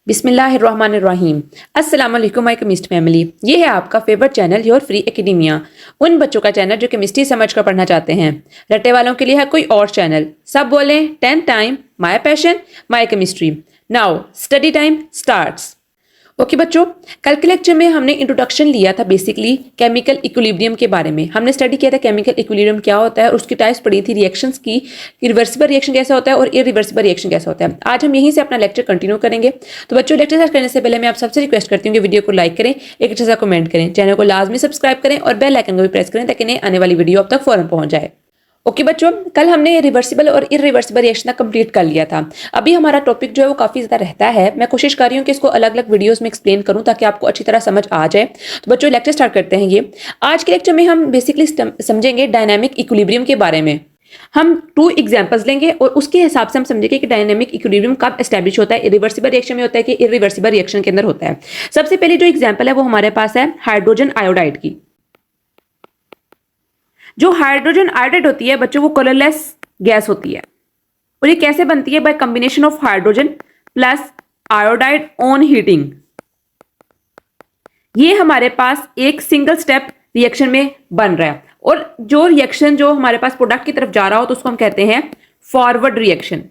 बिस्मिल्लाहिर्रहमानिर्रहीम। अस्सलाम वालेकुम माय केमिस्ट फैमिली। ये है आपका favourite channel your free academia. उन बच्चों का चैनल जो केमिस्ट्री समझकर पढ़ना चाहते हैं। रट्टे वालों के लिए है कोई और चैनल। सब बोलें 10 time my passion my chemistry. Now study time starts. Okay बच्चों, कल के लेक्चर में हमने इंट्रोडक्शन लिया था बेसिकली केमिकल इक्विलिब्रियम के बारे में। हमने स्टडी किया था केमिकल इक्विलिब्रियम क्या होता है और उसकी टाइप्स पढ़ी थी रिएक्शंस की, रिवर्सिबल रिएक्शन कैसा होता है और इरिवर्सिबल रिएक्शन कैसा होता है। आज हम यहीं से अपना लेक्चर कंटिन्यू करेंगे। तो बच्चों, लेक्चर स्टार्ट करने से पहले मैं आप सबसे रिक्वेस्ट करती हूँ कि वीडियो को लाइक करें, एक अच्छा सा कमेंट करें, चैनल को लाजमी सब्सक्राइब करें और बेल आइकन को भी प्रेस करें ताकि नई आने वाली वीडियो अब तक फौरन पहुंच जाए। ओके बच्चों, कल हमने रिवर्सिबल और इरिवर्सिबल रिएक्शन कंप्लीट कर लिया था। अभी हमारा टॉपिक जो है वो काफ़ी ज़्यादा रहता है। मैं कोशिश कर रही हूँ कि इसको अलग अलग वीडियोस में एक्सप्लेन करूँ ताकि आपको अच्छी तरह समझ आ जाए। तो बच्चों, लेक्चर स्टार्ट करते हैं। ये आज के लेक्चर में हम बेसिकली समझेंगे डायनामिक इक्विलिब्रियम के बारे में। हम 2 एग्जांपल्स लेंगे और उसके हिसाब से हम समझेंगे कि डायनामिक इक्विलिब्रियम कब एस्टैब्लिश होता है, रिवर्सिबल रिएक्शन में होता है कि इरिवर्सिबल रिएक्शन के अंदर होता है। सबसे पहले जो एग्जाम्पल है वो हमारे पास है हाइड्रोजन आयोडाइड की। जो हाइड्रोजन आयोडाइड होती है बच्चों, वो कलरलेस गैस होती है और ये कैसे बनती है? Bye combination of hydrogen plus iodide on heating. ये हमारे पास एक सिंगल स्टेप रिएक्शन में बन रहा है और जो रिएक्शन जो हमारे पास प्रोडक्ट की तरफ जा रहा हो तो उसको हम कहते हैं फॉरवर्ड रिएक्शन,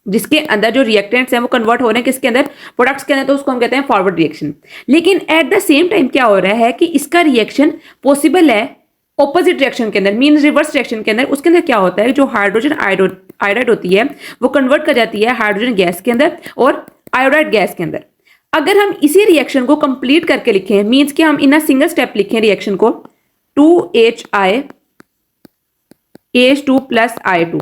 जिसके अंदर जो रिएक्टेंट्स हैं वो कन्वर्ट हो रहे हैं किसके अंदर? प्रोडक्ट्स के अंदर, तो उसको हम कहते हैं फॉरवर्ड रिएक्शन। लेकिन एट द सेम टाइम क्या हो रहा है कि इसका रिएक्शन पॉसिबल है ऑपोजिट रिएक्शन के अंदर, मीन रिवर्स रिएक्शन के अंदर। उसके अंदर क्या होता है, जो हाइड्रोजन आयोडाइड होती है वो कन्वर्ट कर जाती है हाइड्रोजन गैस के अंदर और आयोडाइड गैस के अंदर। अगर हम इसी रिएक्शन को कंप्लीट करके लिखें, मींस कि हम इन अ सिंगल स्टेप लिखें रिएक्शन को 2HiH2 प्लस I2,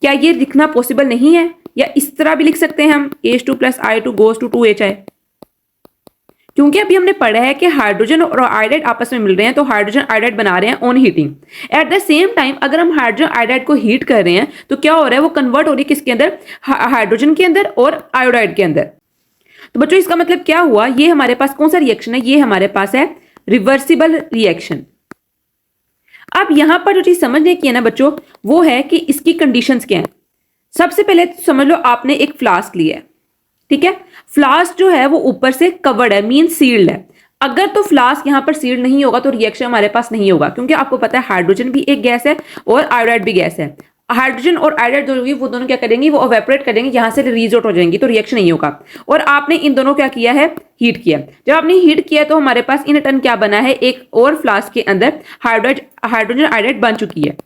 क्या ये लिखना पॉसिबल नहीं है? या इस तरह भी लिख सकते हैं हम H2 plus I2 goes to 2Hi। क्योंकि अभी हमने पढ़ा है कि हाइड्रोजन और आयोडाइड आपस में मिल रहे हैं तो हाइड्रोजन आयोडाइड बना रहे हैं on heating. At the same time अगर हम हाइड्रोजन आयोडाइड को हीट कर रहे हैं तो क्या हो रहा है? वो कन्वर्ट हो रही है किसके अंदर? हाइड्रोजन के अंदर और आयोडाइड के अंदर। तो बच्चों, इसका मतलब क्या हुआ? ये हमारे पास कौन सा रिएक्शन है? ये हमारे पास है रिवर्सिबल रिएक्शन। अब यहां पर जो चीज समझने की है ना बच्चों, वो है कि इसकी कंडीशंस क्या है। सबसे पहले तो समझ लो आपने एक फ्लास्क लिया है, ठीक है? फ्लास्क जो है वो ऊपर से कवर्ड है, मीन सील्ड है। अगर तो फ्लास्क यहां पर सील्ड नहीं होगा तो रिएक्शन हमारे पास नहीं होगा, क्योंकि आपको पता है हाइड्रोजन भी एक गैस है और आयोडाइड भी गैस है। हाइड्रोजन और आयोडाइड जो होगी वो दोनों क्या करेंगी? वो इवेपोरेट करेंगे, यहां से रिलीज आउट हो जाएंगी, तो रिएक्शन नहीं होगा। और आपने इन दोनों क्या किया है? हीट किया। जब आपने हीट किया तो हमारे पास इन टर्न क्या बना है? एक और फ्लास्क के अंदर हाइड्रोजन आयोडाइड बन चुकी है,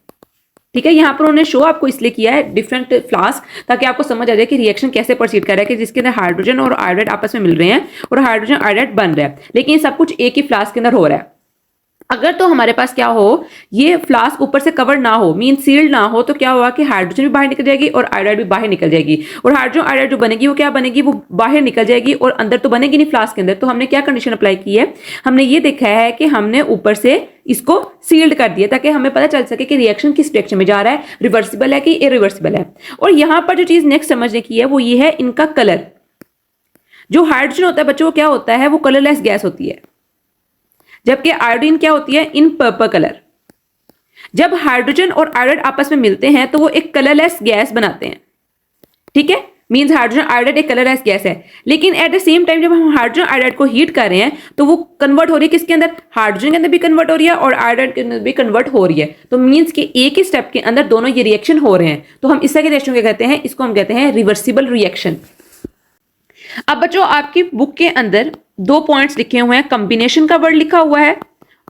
ठीक है? यहां पर उन्होंने शो आपको इसलिए किया है डिफरेंट फ्लास्क, ताकि आपको समझ आ जाए कि रिएक्शन कैसे प्रोसीड कर रहा है, कि जिसके अंदर हाइड्रोजन और आयोडाइड आपस में मिल रहे हैं और हाइड्रोजन आयोडाइड बन रहा है, लेकिन ये सब कुछ एक ही फ्लास्क के अंदर हो रहा है। अगर तो हमारे पास क्या हो, ये फ्लास्क ऊपर से कवर ना हो, मीन सील्ड ना हो, तो क्या होगा कि हाइड्रोजन भी बाहर निकल जाएगी और आयोडाइड भी बाहर निकल जाएगी। और हाइड्रोजन आयोडाइड जो बनेगी वो क्या बनेगी? वो बाहर निकल जाएगी और अंदर तो बनेगी नहीं फ्लास्क के अंदर। तो हमने क्या कंडीशन अप्लाई की है? हमने ये देखा है कि हमने ऊपर से इसको सील्ड कर दिया ताकि हमें पता चल सके कि रिएक्शन किस डायरेक्शन में जा रहा है, रिवर्सिबल है कि इरिवर्सिबल है। और यहां पर जो चीज नेक्स्ट समझने की है वो ये है इनका कलर। जो हाइड्रोजन होता है बच्चों, क्या होता है? वो कलरलेस गैस होती है, जबकि आयोडीन क्या होती है? In purple colour. जब हाइड्रोजन और आयोडाइड आपस में मिलते हैं तो वो एक कलरलेस गैस बनाते हैं, ठीक है? मींस हाइड्रोजन आयोडाइड एक कलरलेस गैस है। लेकिन एट द सेम टाइम जब हम हाइड्रोजन आयोडाइड को हीट कर रहे हैं तो वो कन्वर्ट हो रही है किसके अंदर? हाइड्रोजन के अंदर भी कन्वर्ट हो रही है और आयोडाइड के अंदर भी कन्वर्ट हो रही है। तो मींस कि एक ही स्टेप के अंदर दोनों ये रिएक्शन हो रहे हैं, तो हम इस तरह के रिएक्शन क्या कहते हैं? इसको हम कहते हैं रिवर्सिबल रिएक्शन। अब बच्चों, आपकी बुक के अंदर 2 पॉइंट्स लिखे हुए हैं, कॉम्बिनेशन का वर्ड लिखा हुआ है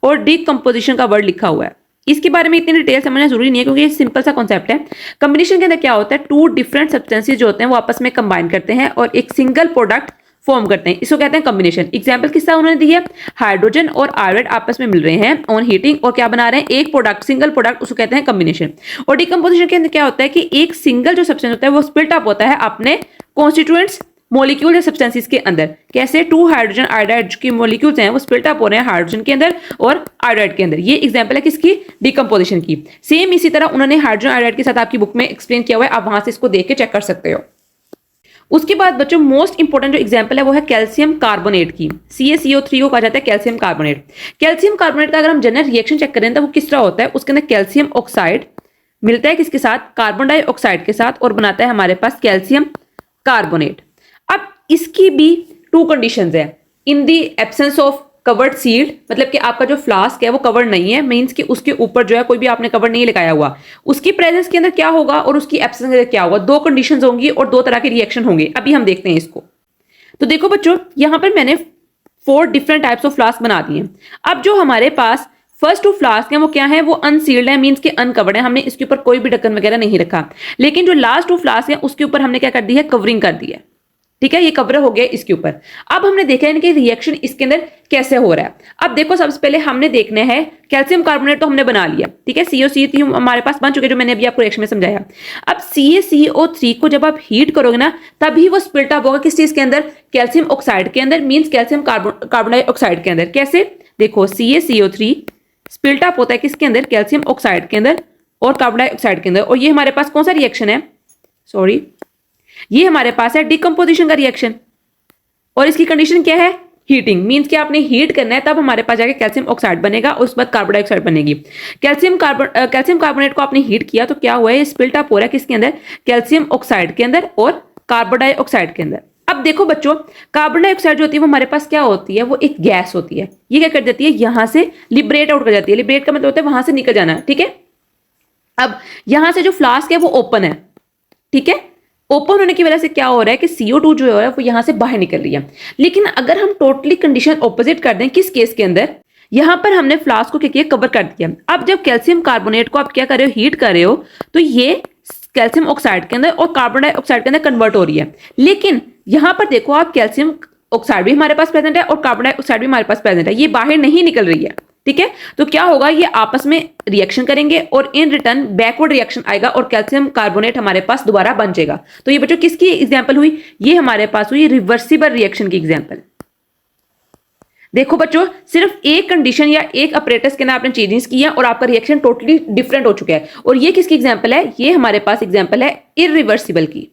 और डीकंपोजिशन का वर्ड लिखा हुआ है। इसके बारे में इतनी डिटेल समझना जरूरी नहीं है क्योंकि ये सिंपल सा कॉन्सेप्ट है। कॉम्बिनेशन के अंदर क्या होता है? 2 डिफरेंट सब्सटेंसेस जो होते हैं वो आपस में कंबाइन करते हैं और एक सिंगल प्रोडक्ट फॉर्म करते हैं, इसको कहते हैं कॉम्बिनेशन। एग्जाम्पल किसका उन्होंने दी है? हाइड्रोजन और आयोडाइड आपस में मिल रहे हैं ऑन हीटिंग और क्या बना रहे हैं? एक प्रोडक्ट, सिंगल प्रोडक्ट, उसको कहते हैं कॉम्बिनेशन। और डिकम्पोजिशन के अंदर क्या होता है कि एक सिंगल जो सब्सटेंस होता है वो स्प्लिट अप होता है अपने कॉन्स्टिट्यूएंट्स मॉलिक्यूल या सब्सटेंसेस के अंदर। कैसे? 2 हाइड्रोजन आयोडाइड के मॉलिक्यूल्स हैं वो स्प्लिट अप हो रहे हैं हाइड्रोजन के अंदर और आयोडाइड के अंदर। ये एग्जांपल है किसकी? डिकम्पोजिशन की। सेम इसी तरह उन्होंने हाइड्रोजन आयोडाइड के साथ आपकी बुक में एक्सप्लेन किया हुआ है, आप वहां से इसको देख के चेक कर सकते हो। उसके बाद बच्चों, मोस्ट इंपोर्टेंट जो एग्जांपल है वो है कैल्शियम कार्बोनेट की। CaCO3 को कहा जाता है कैल्शियम कार्बोनेट। कैल्शियम कार्बोनेट का अगर हम जनरल रिएक्शन चेक करें तो वो किस तरह होता है? उसके अंदर कैल्शियम ऑक्साइड मिलता है किसके साथ? कार्बन डाइऑक्साइड के साथ और बनाता है हमारे पास कैल्शियम कार्बोनेट। अब इसकी भी टू कंडीशंस है। In the absence of covered sealed, मतलब कि आपका जो फ्लास्क है वो कवर्ड नहीं है, मींस कि उसके ऊपर जो है कोई भी आपने कवर नहीं लगाया हुआ, उसकी प्रेजेंस के अंदर क्या होगा और उसकी एब्सेंस के अंदर क्या होगा, दो कंडीशंस होंगी और दो तरह के रिएक्शन होंगे। अभी हम देखते हैं इसको। तो देखो बच्चों, यहां पर मैंने 4 डिफरेंट टाइप्स ऑफ फ्लास्क बना दिए। अब जो हमारे पास फर्स्ट 2 फ्लास्क हैं वो क्या है, वो अनसील्ड है, मींस के अनकवर्ड है, हमने इसके ऊपर कोई भी ढक्कन वगैरह नहीं रखा। लेकिन जो लास्ट 2 फ्लास्क है उसके ऊपर हमने क्या कर दी है, कवरिंग कर दी है। ठीक है, ये कवर हो गया इसके ऊपर। अब हमने देखा है कि रिएक्शन इसके अंदर कैसे हो रहा है। अब देखो, सबसे पहले हमने देखना है कैल्शियम कार्बोनेट तो हमने बना लिया, ठीक है, CaCO3 हमारे पास बन चुके, जो मैंने अभी आपको रिएक्शन में समझाया। अब CaCO3 को जब आप हीट करोगे ना, तभी वो स्प्लिट अप होगा किस चीज के अंदर, कैल्शियम ऑक्साइड के अंदर, मींस कैल्शियम कार्बन डाइऑक्साइड के अंदर। कैसे, देखो CaCO3 स्प्लिट अप होता है किसके अंदर, कैल्शियम ऑक्साइड के अंदर और कार्बन डाइऑक्साइड के अंदर। और ये हमारे पास कौन सा रिएक्शन है, सॉरी, ये हमारे पास है डिकम्पोजिशन का रिएक्शन। और इसकी कंडीशन क्या है, हीटिंग, मींस कि आपने हीट करना है तब हमारे पास जाके कैल्शियम ऑक्साइड बनेगा और उसके बाद कार्बन डाइऑक्साइड बनेगी। कैल्शियम कार्बोनेट को आपने हीट किया तो क्या हुआ है, स्प्लिट अप हो रहा है किसके अंदर, कैल्शियम ऑक्साइड के अंदर और कार्बन डाइऑक्साइड के अंदर। अब देखो बच्चों, कार्बन डाइऑक्साइड जो होती है वो हमारे पास क्या होती है, वो एक गैस होती है। ये क्या कर देती है, यहां से लिबरेट आउट कर जाती है। लिबरेट का मतलब होता है वहां से निकल जाना, ठीक है। अब यहां से जो फ्लास्क है वो ओपन है, ठीक है। ओपन होने की वजह से क्या हो रहा है कि CO2 जो है वो यहां से बाहर निकल रही है। लेकिन अगर हम टोटली कंडीशन ऑपोजिट कर दें, किस केस के अंदर, यहां पर हमने फ्लास्क को क्या किया, कवर कर दिया। अब जब कैल्शियम कार्बोनेट को आप क्या कर रहे हो, हीट कर रहे हो, तो ये कैल्शियम ऑक्साइड के अंदर और कार्बन डाइऑक्साइड के अंदर कन्वर्ट हो रही है। लेकिन यहां पर देखो आप, कैल्शियम ऑक्साइड भी हमारे पास प्रेजेंट है और कार्बन डाइऑक्साइड भी हमारे पास प्रेजेंट है, ये बाहर नहीं निकल रही है, ठीक है। तो क्या होगा, ये आपस में रिएक्शन करेंगे और इन रिटर्न बैकवर्ड रिएक्शन आएगा और कैल्शियम कार्बोनेट हमारे पास दोबारा बन जाएगा। तो ये बच्चों किसकी एग्जांपल हुई, ये हमारे पास हुई रिवर्सिबल रिएक्शन की एग्जांपल। देखो बच्चों, सिर्फ एक कंडीशन या एक अपरेटस के अंदर आपने चेंजेस किया और आपका रिएक्शन टोटली डिफरेंट हो चुका है। और ये किसकी एग्जांपल है, ये हमारे पास एग्जांपल है इरिवर्सिबल की,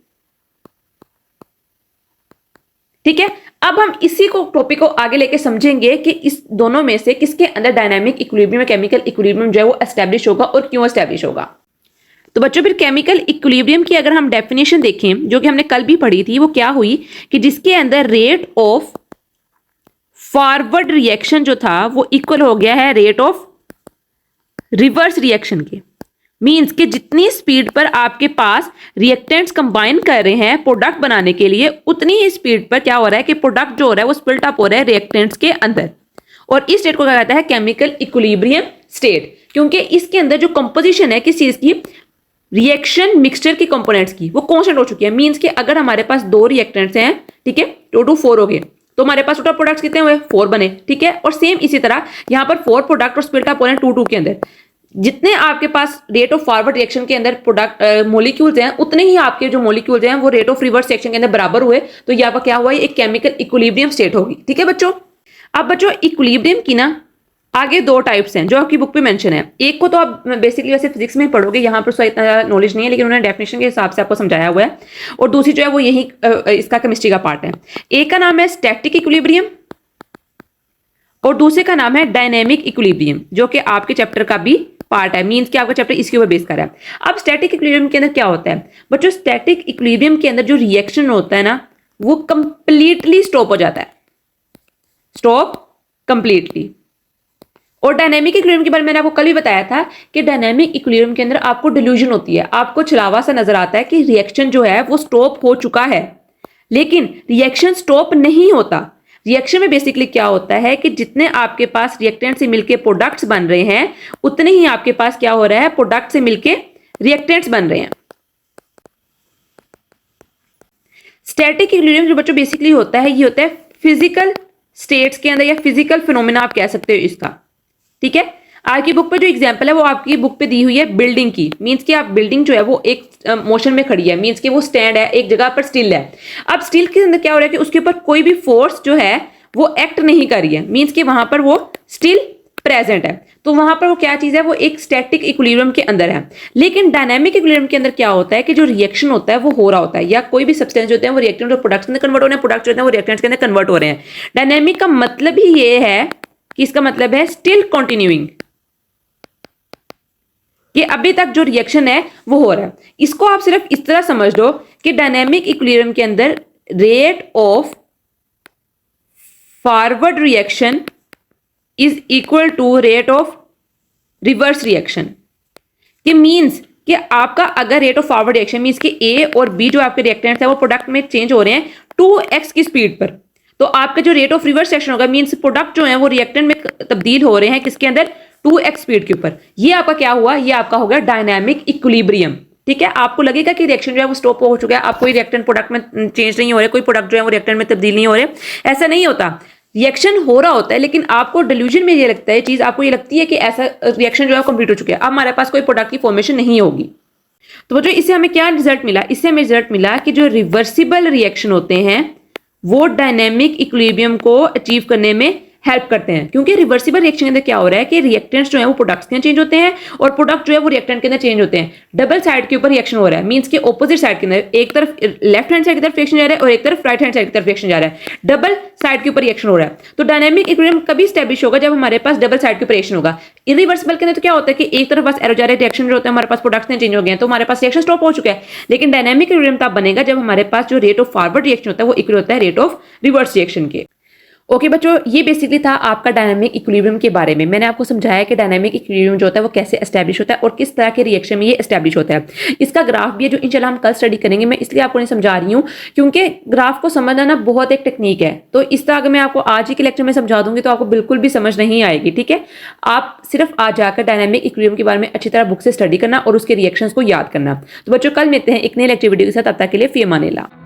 ठीक है। अब हम इसी को टॉपिक को आगे लेके समझेंगे कि इस दोनों में से किसके अंदर डायनामिक इक्विलिब्रियम, केमिकल इक्विलिब्रियम जो है वो एस्टैब्लिश होगा और क्यों एस्टैब्लिश होगा। तो बच्चों, फिर केमिकल इक्विलिब्रियम की अगर हम डेफिनेशन देखें, जो कि हमने कल भी पढ़ी थी, वो क्या हुई कि जिसके अंदर रेट ऑफ फॉरवर्ड रिएक्शन जो था वो इक्वल हो गया है रेट ऑफ रिवर्स रिएक्शन के। मींस कि जितनी स्पीड पर आपके पास रिएक्टेंट्स कंबाइन कर रहे हैं प्रोडक्ट बनाने के लिए, उतनी ही स्पीड पर क्या हो रहा है कि प्रोडक्ट जो हो रहा है वो स्प्लिट अप हो रहा है रिएक्टेंट्स के अंदर। और इस स्टेट को कहा जाता है केमिकल इक्विलिब्रियम स्टेट, क्योंकि इसके अंदर जो कंपोजिशन है किस चीज की, रिएक्शन मिक्सचर की कंपोनेंट्स की, वो कांस्टेंट हो चुकी है। मींस कि अगर हमारे पास 2 रिएक्टेंट्स हैं, ठीक है, 2 to 4 हो गए, तो हमारे पास टोटल प्रोडक्ट्स कितने हुए, 4 बने, ठीक है। और सेम इसी तरह यहां पर 4 प्रोडक्ट और स्प्लिट अप हो रहे हैं 2 के अंदर। जितने आपके पास रेट ऑफ फॉरवर्ड रिएक्शन के अंदर प्रोडक्ट मॉलिक्यूल्स हैं, उतने ही आपके जो मॉलिक्यूल्स हैं वो रेट ऑफ रिवर्स रिएक्शन के अंदर बराबर हुए। तो यहाँ पर क्या हुआ, एक केमिकल इक्विलिब्रियम स्टेट होगी, ठीक है बच्चों। अब बच्चों, इक्विलिब्रियम की ना आगे 2 टाइप्स हैं जो आपकी बुक पे मेंशन है। एक को तो आप बेसिकली वैसे फिजिक्स में पढ़ोगे, यहाँ पर उसका इतना नॉलेज नहीं है, लेकिन उन्होंने डेफिनेशन के हिसाब से आपको समझाया हुआ है। और दूसरी जो है वो यही इसका केमिस्ट्री का पार्ट है। एक का नाम है स्टैटिक इक्विलिब्रियम और दूसरे का नाम है डायनेमिक इक्विलिब्रियम, जो कि आपके चैप्टर का भी पार्ट है। मींस कि आपका चैप्टर इसके ऊपर बेस कर रहा है। अब स्टैटिक इक्विलिब्रियम के अंदर क्या होता है बच्चों, स्टैटिक इक्विलिब्रियम के अंदर जो रिएक्शन होता है ना, वो कंप्लीटली स्टॉप हो जाता है, स्टॉप कंप्लीटली। और डायनेमिक इक्विलिब्रियम के बारे में मैंने आपको कल भी बताया था कि डायनेमिक इक्विलिब्रियम के अंदर आपको डिल्यूजन होती है, आपको छलावा सा नजर आता है कि रिएक्शन जो है वो स्टॉप हो चुका है, लेकिन रिएक्शन स्टॉप नहीं होता। रिएक्शन में बेसिकली क्या होता है कि जितने आपके पास रिएक्टेंट से मिलके प्रोडक्ट्स बन रहे हैं, उतने ही आपके पास क्या हो रहा है, प्रोडक्ट से मिलके रिएक्टेंट्स बन रहे हैं। स्टैटिक इक्विलिब्रियम जो बच्चों बेसिकली होता है, ये होता है फिजिकल स्टेट्स के अंदर या फिजिकल फिनोमेना आप कह सकते हो इसका, ठीक है। आज की बुक पे जो एग्जांपल है वो आपकी बुक पे दी हुई है बिल्डिंग की। मींस कि आप बिल्डिंग जो है वो एक मोशन में खड़ी है, मींस कि वो स्टैंड है, एक जगह पर स्टिल है। अब स्टिल के अंदर क्या हो रहा है कि उसके ऊपर कोई भी फोर्स जो है वो एक्ट नहीं कर रही है, मींस कि वहां पर वो स्टिल प्रेजेंट है। तो वहां पर वो क्या चीज है, वो एक स्टैटिक इक्विलिब्रियम के अंदर है। लेकिन डायनामिक इक्विलिब्रियम के अंदर क्या होता है कि जो रिएक्शन होता है वो हो रहा होता है, या कोई भी सब्सटेंस होते हैं वो रिएक्टेंट और प्रोडक्ट्स के अंदर कन्वर्ट हो रहे हैं, प्रोडक्ट्स होते हैं वो रिएक्टेंट्स के अंदर कन्वर्ट हो रहे हैं। डायनामिक का मतलब ही ये है कि इसका मतलब है स्टिल कंटिन्यूइंग, कि अभी तक जो रिएक्शन है वो हो रहा है। इसको आप सिर्फ इस तरह समझ लो कि डायनेमिक इक्विलिब्रियम के अंदर rate of forward reaction is equal to rate of reverse reaction. ये मीन्स कि आपका अगर rate of forward reaction means कि ए और बी जो आपके रिएक्टेंट्स है वो प्रोडक्ट में चेंज हो रहे हैं 2x की स्पीड पर, तो आपका जो रेट ऑफ रिवर्स रिएक्शन होगा मीन्स प्रोडक्ट जो है वो रिएक्टेंट में तब्दील हो रहे हैं किसके अंदर, 2x स्पीड के ऊपर। ये आपका क्या हुआ, ये आपका हो गया डायनामिक इक्विलिब्रियम। ठीक है, आपको लगेगा कि रिएक्शन जो है वो स्टॉप हो चुका है, आप कोई रिएक्टेंट प्रोडक्ट में चेंज नहीं हो रहे, कोई प्रोडक्ट जो है वो रिएक्टेंट में तब्दील नहीं हो रहे, ऐसा नहीं होता। रिएक्शन हो रहा होता है लेकिन आपको डिल्यूजन में ये लगता है चीज, आपको ये लगती है कि ऐसा रिएक्शन जो है कंप्लीट हो चुका है, अब हमारे पास कोई प्रोडक्ट की फॉर्मेशन नहीं होगी। तो बच्चों इससे हमें क्या रिजल्ट मिला, इससे हमें रिजल्ट मिला कि जो रिवर्सिबल रिएक्शन होते हैं वो डायनेमिक इक्विलिब्रियम को अचीव करने में हेल्प करते हैं, क्योंकि रिवर्सिबल रिएक्शन के अंदर क्या हो रहा है कि रिएक्टेंट्स जो है वो प्रोडक्ट्स के अंदर चेंज होते हैं और प्रोडक्ट जो है वो रिएक्टेंट के अंदर चेंज होते हैं। डबल साइड के ऊपर रिएक्शन हो रहा है, मींस के ऑपोजिट साइड के अंदर एक तरफ लेफ्ट हैंड साइड की तरफ रिएक्शन जा रहा है और एक तरफ राइट हैंड साइड की तरफ रिएक्शन जा रहा है, डबल साइड के ऊपर रिएक्शन हो रहा है। तो डायनेमिक इक्विलिब्रियम कभी स्टैब्लिश होगा जब हमारे पास डबल साइड के ऊपर रिएक्शन होगा। इरिवर्सिबल के अंदर तो क्या होता है कि एक तरफ बस एरो जा रहा है, रिएक्शन जो होता है हमारे पास प्रोडक्ट्स में चेंज हो गए हैं तो हमारे पास रिएक्शन स्टॉप हो चुका है। लेकिन डायनेमिक इक्विलिब्रियम तब बनेगा जब हमारे पास जो रेट ऑफ फॉरवर्ड रिएक्शन होता है वो इक्वल होता है रेट ऑफ रिवर्स रिएक्शन के। ओके बच्चों, ये बेसिकली था आपका डायनामिक इक्विलिब्रियम के बारे में। मैंने आपको समझाया कि डायनामिक इक्विलिब्रियम जो होता है वो कैसे एस्टैब्लिश होता है और किस तरह के रिएक्शन में ये एस्टैब्लिश होता है। इसका ग्राफ भी है जो इंशाल्लाह हम कल स्टडी करेंगे। मैं इसलिए आपको नहीं समझा रही हूँ क्योंकि ग्राफ को समझना ना बहुत एक टेक्निक है, तो इस तरह अगर मैं आपको आज ही के लेक्चर में समझा दूंगी तो आपको बिल्कुल भी समझ नहीं आएगी। ठीक है, आप सिर्फ आज जाकर डायनामिक इक्विलिब्रियम के बारे में अच्छी तरह बुक से स्टडी करना और उसके रिएक्शंस को याद करना। तो बच्चों कल मिलते हैं एक नए लेक्चर वीडियो के साथ, तब तक के लिए फी अमान अल्लाह।